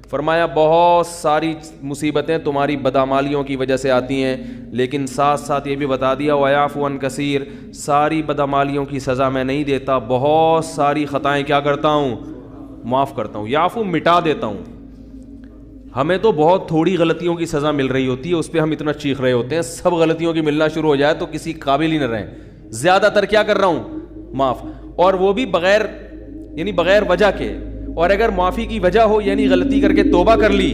فرمایا بہت ساری مصیبتیں تمہاری بدعمالیوں کی وجہ سے آتی ہیں، لیکن ساتھ ساتھ یہ بھی بتا دیا وَيَعْفُو عَنْ كَثِيرٍ، ساری بدعمالیوں کی سزا میں نہیں دیتا، بہت ساری خطائیں کیا کرتا ہوں؟ معاف کرتا ہوں. یعفو مٹا دیتا ہوں. ہمیں تو بہت تھوڑی غلطیوں کی سزا مل رہی ہوتی ہے، اس پہ ہم اتنا چیخ رہے ہوتے ہیں. سب غلطیوں کی ملنا شروع ہو جائے تو کسی قابل ہی نہ رہیں. زیادہ تر کیا کر رہا ہوں؟ معاف، اور وہ بھی بغیر وجہ کے. اور اگر معافی کی وجہ ہو یعنی غلطی کر کے توبہ کر لی،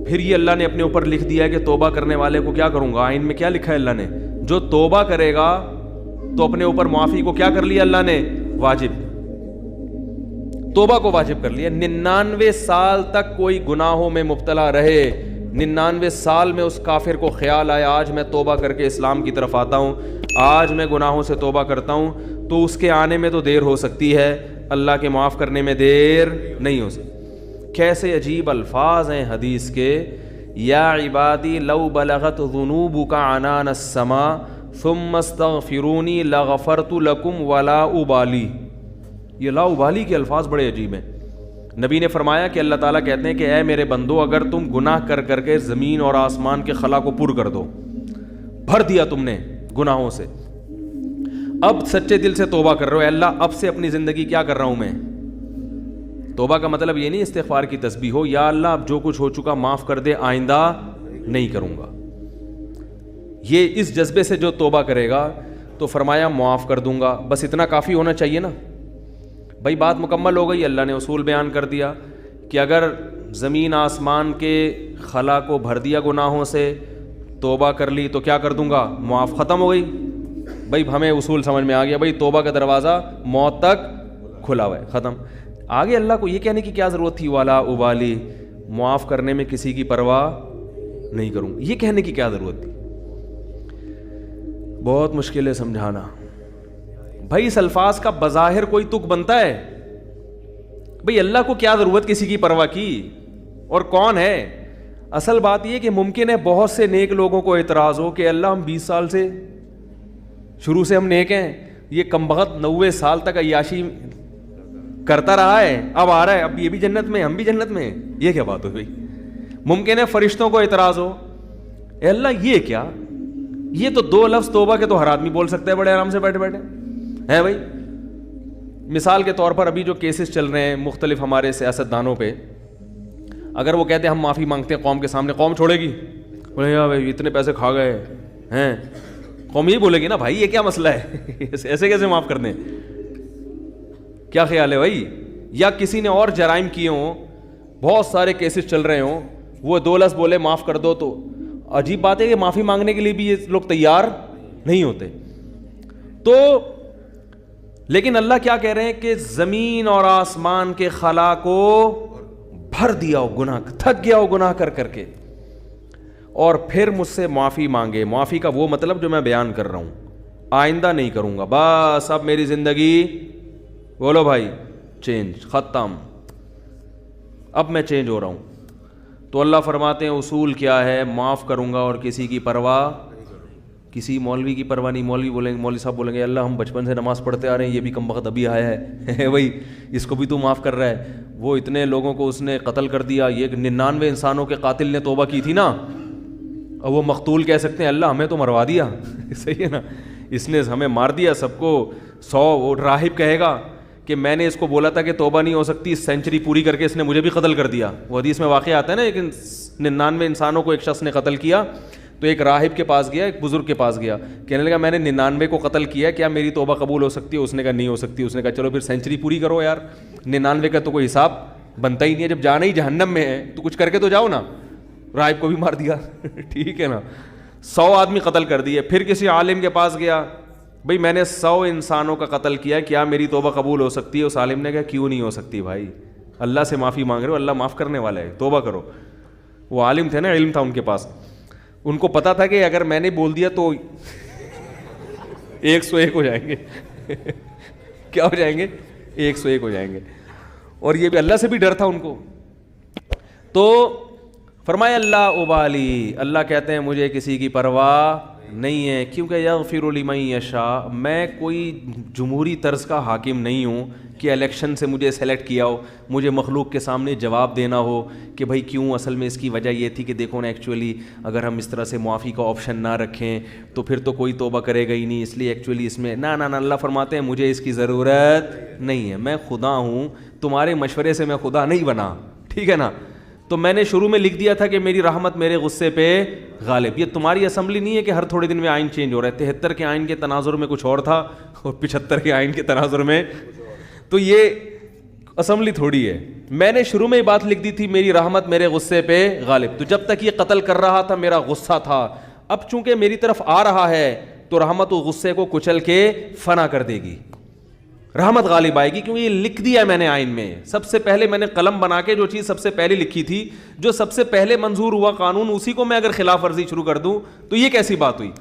پھر یہ اللہ نے اپنے اوپر لکھ دیا ہے کہ توبہ کرنے والے کو کیا کروں گا. آئین میں کیا لکھا ہے اللہ نے؟ جو توبہ کرے گا تو اپنے اوپر معافی کو کیا کر لیا اللہ نے؟ واجب. توبہ کو واجب کر لیا. 99 سال تک کوئی گناہوں میں مبتلا رہے، 99 سال میں اس کافر کو خیال آیا آج میں توبہ کر کے اسلام کی طرف آتا ہوں، آج میں گناہوں سے توبہ کرتا ہوں، تو اس کے آنے میں تو دیر ہو سکتی ہے، اللہ کے معاف کرنے میں دیر نہیں ہو سکتی. کیسے عجیب الفاظ ہیں حدیث کے. یا عبادی لو بلغت ذنوبک عنان السماء ثم استغفرونی لغفرت لکم ولا ابالی. یہ لا ابالی کے الفاظ بڑے عجیب ہیں. نبی نے فرمایا کہ اللہ تعالیٰ کہتے ہیں کہ اے میرے بندو، اگر تم گناہ کر کر کے زمین اور آسمان کے خلا کو پر کر دو، بھر دیا تم نے گناہوں سے، اب سچے دل سے توبہ کر رہے ہو، اے اللہ اب سے اپنی زندگی کیا کر رہا ہوں میں. توبہ کا مطلب یہ نہیں استغفار کی تسبیح ہو، یا اللہ اب جو کچھ ہو چکا معاف کر دے، آئندہ نہیں کروں گا. یہ اس جذبے سے جو توبہ کرے گا تو فرمایا معاف کر دوں گا. بس اتنا کافی ہونا چاہیے نا بھائی. بات مکمل ہو گئی. اللہ نے اصول بیان کر دیا کہ اگر زمین آسمان کے خلا کو بھر دیا گناہوں سے، توبہ کر لی تو کیا کر دوں گا؟ معاف. ختم ہو گئی بھائی. ہمیں اصول سمجھ میں آ گیا بھائی. توبہ کا دروازہ موت تک کھلا ہوا ہے، ختم. آگے اللہ کو یہ کہنے کی کیا ضرورت تھی والا ابالی، معاف کرنے میں کسی کی پرواہ نہیں کروں، یہ کہنے کی کیا ضرورت تھی؟ بہت مشکل ہے سمجھانا بھائی. اس الفاظ کا بظاہر کوئی تک بنتا ہے بھئی اللہ کو کیا ضرورت کسی کی پرواہ کی، اور کون ہے؟ اصل بات یہ کہ ممکن ہے بہت سے نیک لوگوں کو اعتراض ہو کہ اللہ ہم 20 سال سے شروع سے ہم نیک ہیں، یہ کمبخت 90 سال تک عیاشی کرتا رہا ہے، اب آ رہا ہے، اب یہ بھی جنت میں، ہم بھی جنت میں ہیں. یہ کیا بات ہو بھائی؟ ممکن ہے فرشتوں کو اعتراض ہو، اے اللہ یہ کیا؟ یہ تو 2 لفظ توبہ کے تو ہر آدمی بول سکتا ہے بڑے آرام سے بیٹھے بیٹھے ہے بھائی. مثال کے طور پر ابھی جو کیسز چل رہے ہیں مختلف ہمارے سیاستدانوں پہ، اگر وہ کہتے ہیں ہم معافی مانگتے ہیں قوم کے سامنے، قوم چھوڑے گی؟ بولے یار بھائی اتنے پیسے کھا گئے ہیں، قوم یہی بولے گی نا بھائی یہ کیا مسئلہ ہے ایسے کیسے معاف کر دیں؟ کیا خیال ہے بھائی؟ یا کسی نے اور جرائم کیے ہوں، بہت سارے کیسز چل رہے ہوں، وہ 2 لفظ بولے معاف کر دو، تو عجیب بات ہے کہ معافی مانگنے کے لیے بھی یہ لوگ تیار نہیں ہوتے. تو لیکن اللہ کیا کہہ رہے ہیں کہ زمین اور آسمان کے خلا کو بھر دیا ہو گناہ، تھک گیا ہو گناہ کر کر کے، اور پھر مجھ سے معافی مانگے. معافی کا وہ مطلب جو میں بیان کر رہا ہوں، آئندہ نہیں کروں گا، بس اب میری زندگی بولو بھائی چینج، ختم، اب میں چینج ہو رہا ہوں. تو اللہ فرماتے ہیں اصول کیا ہے؟ معاف کروں گا اور کسی کی پرواہ، کسی مولوی کی پرواہ نہیں. مولوی بولیں گے، مولوی صاحب بولیں گے اللہ ہم بچپن سے نماز پڑھتے آ رہے ہیں، یہ بھی کم وقت ابھی آیا ہے بھائی اس کو بھی تو معاف کر رہا ہے. وہ اتنے لوگوں کو اس نے قتل کر دیا، یہ 99 انسانوں کے قاتل نے توبہ کی تھی نا، اور وہ مقتول کہہ سکتے ہیں اللہ ہمیں تو مروا دیا صحیح ہے نا، اس نے ہمیں مار دیا سب کو. 100 وہ راہب کہے گا کہ میں نے اس کو بولا تھا کہ توبہ نہیں ہو سکتی، سینچری پوری کر کے اس نے مجھے بھی قتل کر دیا. وہ حدیث میں واقعہ آتا ہے نا، لیکن 99 انسانوں کو ایک شخص نے قتل کیا. تو ایک راہب کے پاس گیا، ایک بزرگ کے پاس گیا، کہنے لگا میں نے 99 کو قتل کیا، کیا میری توبہ قبول ہو سکتی ہے؟ اس نے کہا نہیں ہو سکتی. اس نے کہا چلو پھر سینچری پوری کرو یار، 99 کا تو کوئی حساب بنتا ہی نہیں ہے، جب جانا ہی جہنم میں ہے تو کچھ کر کے تو جاؤ نا. راہب کو بھی مار دیا ٹھیک ہے نا، 100 آدمی قتل کر دیے. پھر کسی عالم کے پاس گیا، بھئی میں نے 100 انسانوں کا قتل کیا، کیا میری توبہ قبول ہو سکتی ہے؟ اس عالم نے کہا کیوں نہیں ہو سکتی بھائی، اللہ سے معافی مانگ رہے ہو، اللہ معاف کرنے والا ہے، توبہ کرو. وہ عالم تھے نا، علم تھا ان کے پاس، ان کو پتا تھا کہ اگر میں نے بول دیا تو 101 ہو جائیں گے کیا ہو جائیں گے؟ 101 ہو جائیں گے. اور یہ بھی اللہ سے بھی ڈر تھا ان کو. تو فرمایا اللہ ابالی، اللہ کہتے ہیں مجھے کسی کی پرواہ نہیں ہے, کیونکہ یغفر لمن یشاء, میں کوئی جمہوری طرز کا حاکم نہیں ہوں کہ الیکشن سے مجھے سلیکٹ کیا ہو, مجھے مخلوق کے سامنے جواب دینا ہو کہ بھائی کیوں, اصل میں اس کی وجہ یہ تھی کہ دیکھو نا ایکچولی اگر ہم اس طرح سے معافی کا آپشن نہ رکھیں تو پھر تو کوئی توبہ کرے گا ہی نہیں, اس لیے ایکچولی اس میں نہ اللہ فرماتے ہیں مجھے اس کی ضرورت نہیں ہے, میں خدا ہوں, تمہارے مشورے سے میں خدا نہیں بنا, ٹھیک ہے نا. تو میں نے شروع میں لکھ دیا تھا کہ میری رحمت میرے غصے پہ غالب. یہ تمہاری اسمبلی نہیں ہے کہ ہر تھوڑے دن میں آئین چینج ہو رہا ہے. 73 کے آئین کے تناظر میں کچھ اور تھا اور 75 کے آئین کے تناظر میں, تو یہ اسمبلی تھوڑی ہے. میں نے شروع میں یہ بات لکھ دی تھی میری رحمت میرے غصے پہ غالب. تو جب تک یہ قتل کر رہا تھا میرا غصہ تھا, اب چونکہ میری طرف آ رہا ہے تو رحمت و غصے کو کچل کے فنا کر دے گی, رحمت غالب آئے گی, کیونکہ یہ لکھ دیا میں نے آئین میں. سب سے پہلے میں نے قلم بنا کے جو چیز سب سے پہلے لکھی تھی, جو سب سے پہلے منظور ہوا قانون, اسی کو میں اگر خلاف ورزی شروع کر دوں تو یہ کیسی بات ہوئی.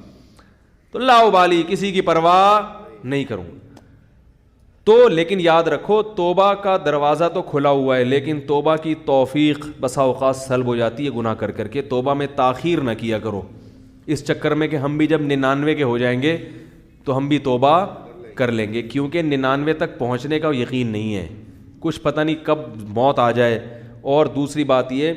تو لا ابالی, کسی کی پرواہ نہیں کروں. تو لیکن یاد رکھو توبہ کا دروازہ تو کھلا ہوا ہے, لیکن توبہ کی توفیق بسا اوقات سلب ہو جاتی ہے گناہ کر کے. توبہ میں تاخیر نہ کیا کرو اس چکر میں کہ ہم بھی جب 99 کے ہو جائیں گے تو ہم بھی توبہ کر لیں گے, کیونکہ 99 تک پہنچنے کا یقین نہیں ہے, کچھ پتہ نہیں کب موت آ جائے. اور دوسری بات یہ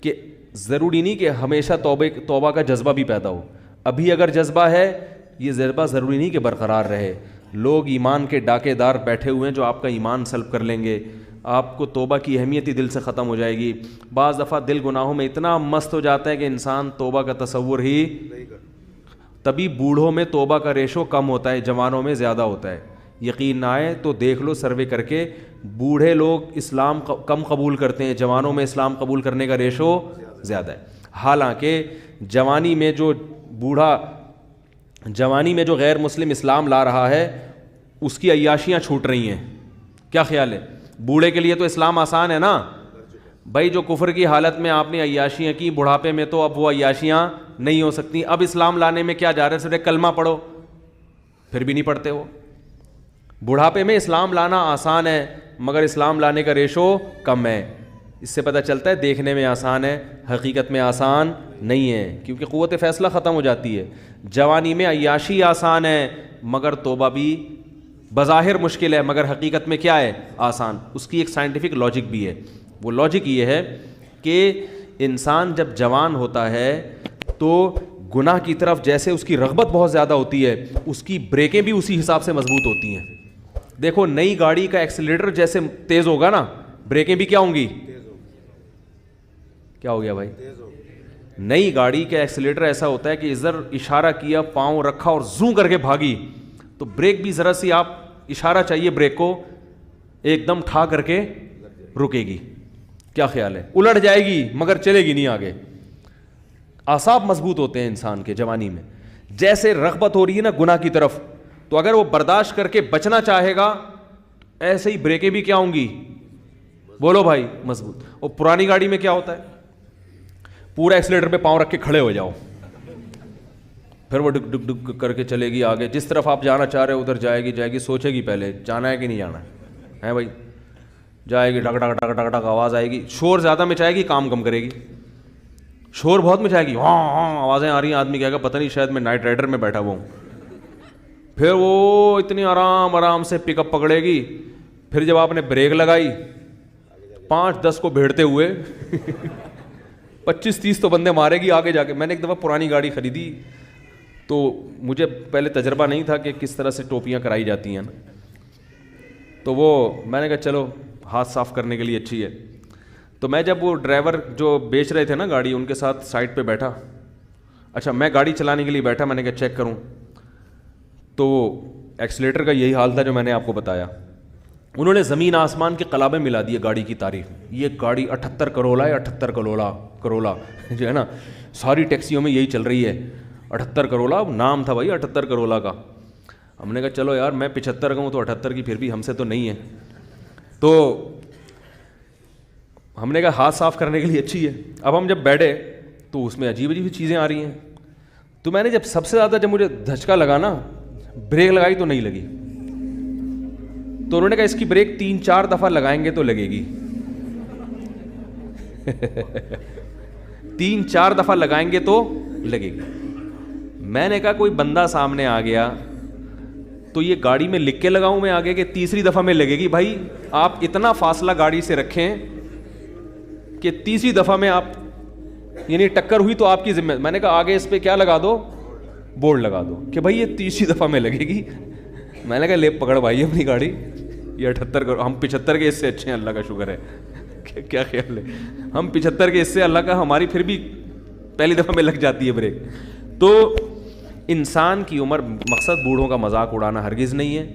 کہ ضروری نہیں کہ ہمیشہ توبہ کا جذبہ بھی پیدا ہو. ابھی اگر جذبہ ہے, یہ جذبہ ضروری نہیں کہ برقرار رہے. لوگ ایمان کے ڈاکے دار بیٹھے ہوئے ہیں جو آپ کا ایمان سلب کر لیں گے, آپ کو توبہ کی اہمیت ہی دل سے ختم ہو جائے گی. بعض دفعہ دل گناہوں میں اتنا مست ہو جاتا ہے کہ انسان توبہ کا تصور ہی, تبھی بوڑھوں میں توبہ کا ریشو کم ہوتا ہے, جوانوں میں زیادہ ہوتا ہے. یقین نہ آئے تو دیکھ لو سروے کر کے, بوڑھے لوگ اسلام کم قبول کرتے ہیں, جوانوں میں اسلام قبول کرنے کا ریشو زیادہ ہے. حالانکہ جوانی میں جو غیر مسلم اسلام لا رہا ہے اس کی عیاشیاں چھوٹ رہی ہیں. کیا خیال ہے؟ بوڑھے کے لیے تو اسلام آسان ہے نا بھائی, جو کفر کی حالت میں آپ نے عیاشیاں کی, بڑھاپے میں تو اب وہ عیاشیاں نہیں ہو سکتی. اب اسلام لانے میں کیا جا رہا ہے, صرف کلمہ پڑھو, پھر بھی نہیں پڑھتے وہ. بڑھاپے میں اسلام لانا آسان ہے مگر اسلام لانے کا ریشو کم ہے. اس سے پتہ چلتا ہے دیکھنے میں آسان ہے, حقیقت میں آسان نہیں ہے, کیونکہ قوت فیصلہ ختم ہو جاتی ہے. جوانی میں عیاشی آسان ہے مگر توبہ بھی بظاہر مشکل ہے, مگر حقیقت میں کیا ہے, آسان. اس کی ایک سائنٹیفک لاجک بھی ہے. وہ لاجک یہ ہے کہ انسان جب جوان ہوتا ہے تو گناہ کی طرف جیسے اس کی رغبت بہت زیادہ ہوتی ہے, اس کی بریکیں بھی اسی حساب سے مضبوط ہوتی ہیں. دیکھو نئی گاڑی کا ایکسیلیٹر جیسے تیز ہوگا نا, بریکیں بھی کیا ہوں گی, کیا ہو گیا بھائی, نئی گاڑی کا ایکسیلیٹر ایسا ہوتا ہے کہ ادھر اشارہ کیا, پاؤں رکھا اور زوں کر کے بھاگی, تو بریک بھی ذرا سی آپ اشارہ چاہیے بریک کو, ایک دم ٹھا کر کے رکے گی. کیا خیال ہے, الٹ جائے گی مگر چلے گی نہیں آگے. اعصاب مضبوط ہوتے ہیں انسان کے جوانی میں. جیسے رغبت ہو رہی ہے نا گناہ کی طرف, تو اگر وہ برداشت کر کے بچنا چاہے گا ایسے ہی بریکیں بھی کیا ہوں گی, بولو بھائی, مضبوط. اور پرانی گاڑی میں کیا ہوتا ہے, پورا ایکسیلیٹر پہ پاؤں رکھ کے کھڑے ہو جاؤ, پھر وہ ڈک ڈک ڈک کر کے چلے گی آگے. جس طرف آپ جانا چاہ رہے ہو ادھر جائے گی, سوچے گی پہلے جانا ہے کہ نہیں جانا ہے بھائی, جائے گی, ڈک ڈک ڈک ڈک ڈک آواز آئے گی, شور زیادہ مچائے گی, کام کم کرے گی. شور بہت مچائے گی, ہاں ہاں آوازیں آ رہی ہیں, آدمی کہے گا پتہ نہیں شاید میں نائٹ رائڈر میں بیٹھا ہوا ہوں. پھر وہ اتنی آرام سے پک اپ پکڑے گی. پھر جب آپ نے بریک لگائی 5-10 کو بھیڑتے ہوئے 25-30 تو بندے مارے گی آگے جا کے. میں نے ایک دفعہ پرانی گاڑی خریدی تو مجھے پہلے تجربہ نہیں تھا کہ کس طرح سے ٹوپیاں کرائی جاتی ہیں, تو وہ میں نے کہا چلو ہاتھ صاف کرنے کے لیے اچھی ہے. تو میں جب وہ ڈرائیور جو بیچ رہے تھے نا گاڑی, ان کے ساتھ سائڈ پہ بیٹھا, اچھا میں گاڑی چلانے کے لیے بیٹھا, میں نے کہا چیک کروں, تو ایکسیلیٹر کا یہی حال تھا جو میں نے آپ کو بتایا. انہوں نے زمین آسمان کے قلابے ملا دیے گاڑی کی تعریف میں. یہ گاڑی 78 کروڑا ہے, 78 کروڑا جو ہے نا, ساری ٹیکسیوں میں یہی چل رہی ہے, 78 کروڑا نام تھا بھائی, 78 کروڑا کا. ہم نے کہا چلو یار میں 75 کا ہوں تو 78 کی پھر بھی ہم سے تو نہیں ہے. تو ہم نے کہا ہاتھ صاف کرنے کے لیے اچھی ہے. اب ہم جب بیٹھے تو اس میں عجیب عجیب چیزیں آ رہی ہیں. تو میں نے جب سب سے زیادہ جب مجھے دھچکا لگا نا, بریک لگائی تو نہیں لگی. تو انہوں نے کہا اس کی بریک 3-4 دفعہ لگائیں گے تو لگے گی. 3-4 دفعہ لگائیں گے تو لگے گی. میں نے کہا کوئی بندہ سامنے آ گیا تو یہ گاڑی میں لکھ کے لگاؤں میں آگے کہ تیسری دفعہ میں لگے گی؟ بھائی آپ اتنا فاصلہ گاڑی سے رکھیں کہ تیسری دفعہ میں آپ یعنی ٹکر ہوئی تو آپ کی ذمہ. میں نے کہا آگے اس پہ کیا لگا دو, بورڈ لگا دو کہ بھائی یہ تیسری دفعہ میں لگے گی. میں نے کہا لے پکڑ بھائی اپنی گاڑی, یہ 78 کرو, ہم 75 کے اس سے اچھے ہیں, اللہ کا شکر ہے. کیا خیال ہے, ہم 75 کے اس سے, اللہ کا ہماری پھر بھی پہلی دفعہ میں لگ جاتی ہے بریک. تو انسان کی عمر, مقصد بوڑھوں کا مذاق اڑانا ہرگز نہیں ہے,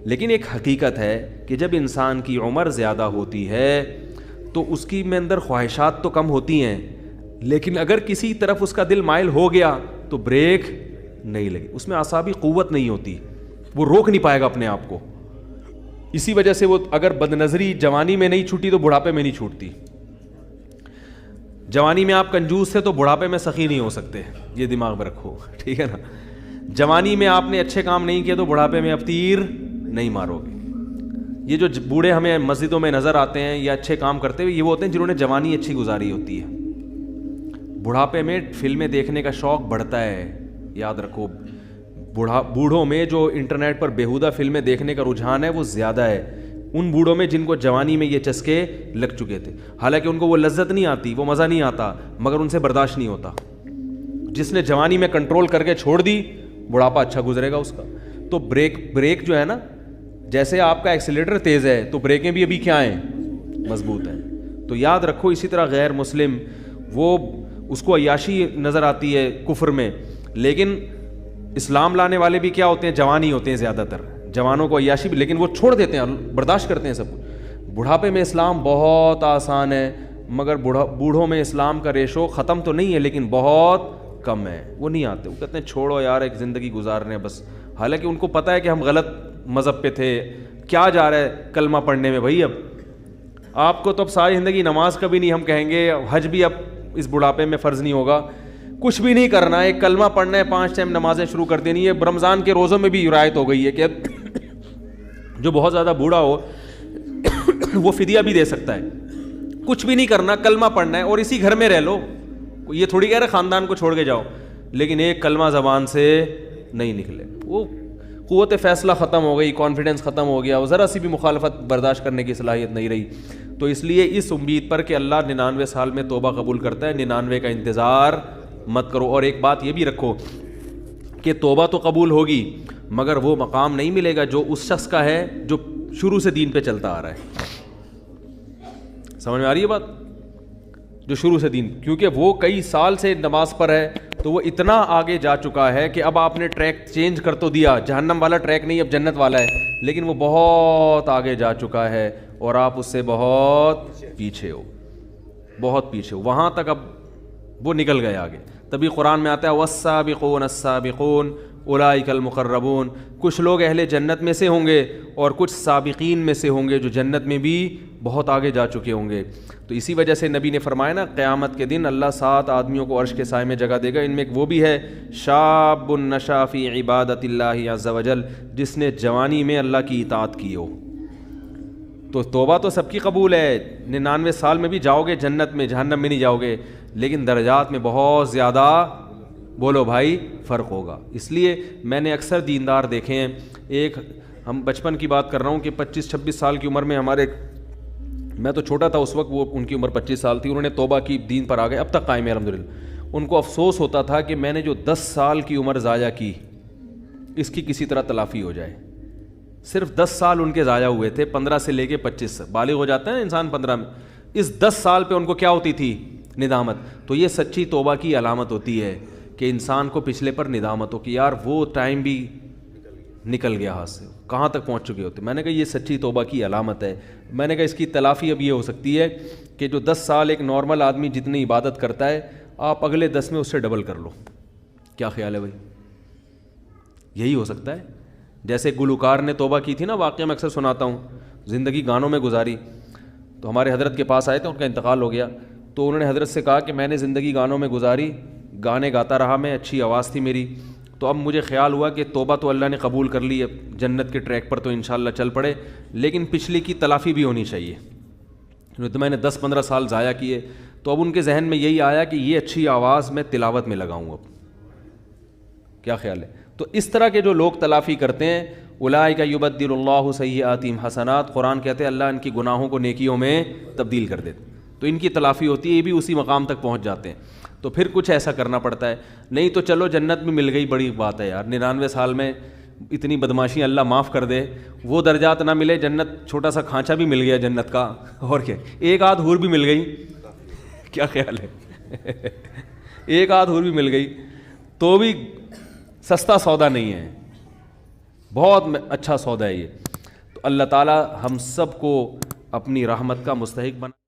لیکن ایک حقیقت ہے کہ جب انسان کی عمر زیادہ ہوتی ہے تو اس کی میں اندر خواہشات تو کم ہوتی ہیں, لیکن اگر کسی طرف اس کا دل مائل ہو گیا تو بریک نہیں لگی, اس میں اعصابی قوت نہیں ہوتی, وہ روک نہیں پائے گا اپنے آپ کو. اسی وجہ سے وہ اگر بد نظری جوانی میں نہیں چھوٹی تو بڑھاپے میں نہیں چھوٹتی. جوانی میں آپ کنجوس تھے تو بڑھاپے میں سخی نہیں ہو سکتے, یہ دماغ میں رکھو, ٹھیک ہے نا. جوانی میں آپ نے اچھے کام نہیں کیے تو بڑھاپے میں اب تیر نہیں مارو گے. یہ جو بوڑھے ہمیں مسجدوں میں نظر آتے ہیں یا اچھے کام کرتے ہوئے, یہ وہ ہوتے ہیں جنہوں نے جوانی اچھی گزاری ہوتی ہے. بڑھاپے میں فلمیں دیکھنے کا شوق بڑھتا ہے, یاد رکھو. بوڑھوں میں جو انٹرنیٹ پر بیہودہ فلمیں دیکھنے کا رجحان ہے وہ زیادہ ہے ان بوڑھوں میں جن کو جوانی میں یہ چسکے لگ چکے تھے. حالانکہ ان کو وہ لذت نہیں آتی, وہ مزہ نہیں آتا, مگر ان سے برداشت نہیں ہوتا. جس نے جوانی میں کنٹرول کر کے چھوڑ دی, بڑھاپا اچھا گزرے گا اس کا. تو بریک جو ہے نا, جیسے آپ کا ایکسیلیٹر تیز ہے تو بریکیں بھی ابھی کیا ہیں, مضبوط ہیں. تو یاد رکھو, اسی طرح غیر مسلم وہ اس کو عیاشی نظر آتی ہے کفر میں, لیکن اسلام لانے والے بھی کیا ہوتے ہیں, جوان ہی ہوتے ہیں زیادہ تر. جوانوں کو عیاشی بھی, لیکن وہ چھوڑ دیتے ہیں, برداشت کرتے ہیں سب کچھ. بڑھاپے میں اسلام بہت آسان ہے, مگر بوڑھوں میں اسلام کا ریشو ختم تو نہیں ہے لیکن بہت کم ہے. وہ نہیں آتے, وہ کہتے ہیں چھوڑو یار ایک زندگی گزارنے بس. حالانکہ ان کو پتہ ہے کہ ہم غلط مذہب پہ تھے, کیا جا رہا ہے کلمہ پڑھنے میں. بھائی اب آپ کو تو اب ساری زندگی نماز کا بھی نہیں ہم کہیں گے, حج بھی اب اس بڑھاپے میں فرض نہیں ہوگا, کچھ بھی نہیں کرنا ہے, ایک کلمہ پڑھنا ہے, 5 ٹائم نمازیں شروع کر دینی ہے. رمضان کے روزوں میں بھی رعایت ہو گئی ہے کہ جو بہت زیادہ بوڑھا ہو وہ فدیہ بھی دے سکتا ہے. کچھ بھی نہیں کرنا, کلمہ پڑھنا ہے اور اسی گھر میں رہ لو. یہ تھوڑی کہہ رہے خاندان کو چھوڑ کے جاؤ, لیکن ایک کلمہ زبان سے نہیں نکلے. وہ قوت فیصلہ ختم ہو گئی, کانفیڈنس ختم ہو گیا, وہ ذرا سی بھی مخالفت برداشت کرنے کی صلاحیت نہیں رہی. تو اس لیے اس امید پر کہ اللہ 99 سال میں توبہ قبول کرتا ہے, 99 کا انتظار مت کرو. اور ایک بات یہ بھی رکھو کہ توبہ تو قبول ہوگی مگر وہ مقام نہیں ملے گا جو اس شخص کا ہے جو شروع سے دین پہ چلتا آ رہا ہے. سمجھ میں آ رہی ہے بات, جو شروع سے دین, کیونکہ وہ کئی سال سے نماز پر ہے تو وہ اتنا آگے جا چکا ہے کہ اب آپ نے ٹریک چینج کر تو دیا, جہنم والا ٹریک نہیں اب جنت والا ہے, لیکن وہ بہت آگے جا چکا ہے اور آپ اس سے بہت پیچھے ہو, بہت پیچھے ہو. وہاں تک اب وہ نکل گئے آگے. تبھی قرآن میں آتا ہے والسابقون السابقون اولئک المقربون. کچھ لوگ اہل جنت میں سے ہوں گے اور کچھ سابقین میں سے ہوں گے جو جنت میں بھی بہت آگے جا چکے ہوں گے. تو اسی وجہ سے نبی نے فرمایا نا, قیامت کے دن اللہ 7 آدمیوں کو عرش کے سائے میں جگہ دے گا. ان میں ایک وہ بھی ہے شاب نشا فی عبادت اللہ عز وجل, جس نے جوانی میں اللہ کی اطاعت کی ہو. تو توبہ تو سب کی قبول ہے, 99 سال میں بھی جاؤ گے جنت میں, جہنم میں نہیں جاؤ گے, لیکن درجات میں بہت زیادہ بولو بھائی فرق ہوگا. اس لیے میں نے اکثر دیندار دیکھے ہیں, ایک ہم بچپن کی بات کر رہا ہوں کہ 25-26 سال کی عمر میں ہمارے, میں تو چھوٹا تھا اس وقت, وہ ان کی عمر 25 سال تھی, انہوں نے توبہ کی, دین پر آ گئے, اب تک قائم ہے الحمدللہ. ان کو افسوس ہوتا تھا کہ میں نے جو 10 سال کی عمر ضائع کی اس کی کسی طرح تلافی ہو جائے. صرف 10 سال ان کے ضائع ہوئے تھے, 15 سے لے کے 25, بالغ ہو جاتا ہے انسان 15 میں. اس 10 سال پہ ان کو کیا ہوتی تھی, ندامت. تو یہ سچی توبہ کی علامت ہوتی ہے کہ انسان کو پچھلے پر ندامت ہو کہ یار وہ ٹائم بھی نکل گیا ہاتھ سے, کہاں تک پہنچ چکے ہوتے. میں نے کہا یہ سچی توبہ کی علامت ہے. میں نے کہا اس کی تلافی اب یہ ہو سکتی ہے کہ جو 10 سال ایک نارمل آدمی جتنی عبادت کرتا ہے, آپ اگلے 10 میں اس سے ڈبل کر لو. کیا خیال ہے بھائی, یہی ہو سکتا ہے. جیسے گلوکار نے توبہ کی تھی نا, واقعہ میں اکثر سناتا ہوں, زندگی گانوں میں گزاری. تو ہمارے حضرت کے پاس آئے تھے, ان کا انتقال ہو گیا, تو انہوں نے حضرت سے کہا کہ میں نے زندگی گانوں میں گزاری, گانے گاتا رہا میں, اچھی آواز تھی میری, تو اب مجھے خیال ہوا کہ توبہ تو اللہ نے قبول کر لی, اب جنت کے ٹریک پر تو انشاءاللہ چل پڑے, لیکن پچھلی کی تلافی بھی ہونی چاہیے. تو میں نے 10-15 سال ضائع کیے. تو اب ان کے ذہن میں یہی آیا کہ یہ اچھی آواز میں تلاوت میں لگاؤں. اب کیا خیال ہے؟ تو اس طرح کے جو لوگ تلافی کرتے ہیں، اولئک یبدل اللہ سیئاتہم حسنات، قرآن کہتے ہیں اللہ ان کی گناہوں کو نیکیوں میں تبدیل کر دیتے، تو ان کی تلافی ہوتی ہے، یہ بھی اسی مقام تک پہنچ جاتے ہیں۔ تو پھر کچھ ایسا کرنا پڑتا ہے، نہیں تو چلو جنت میں مل گئی بڑی بات ہے یار، 99 سال میں اتنی بدماشی اللہ معاف کر دے، وہ درجات نہ ملے، جنت چھوٹا سا کھانچا بھی مل گیا جنت کا، اور کیا، ایک آدھ حور بھی مل گئی، کیا خیال ہے؟ ایک آدھ حور بھی مل گئی تو بھی سستا سودا نہیں ہے، بہت اچھا سودا ہے یہ۔ تو اللہ تعالی ہم سب کو اپنی رحمت کا مستحق بنا۔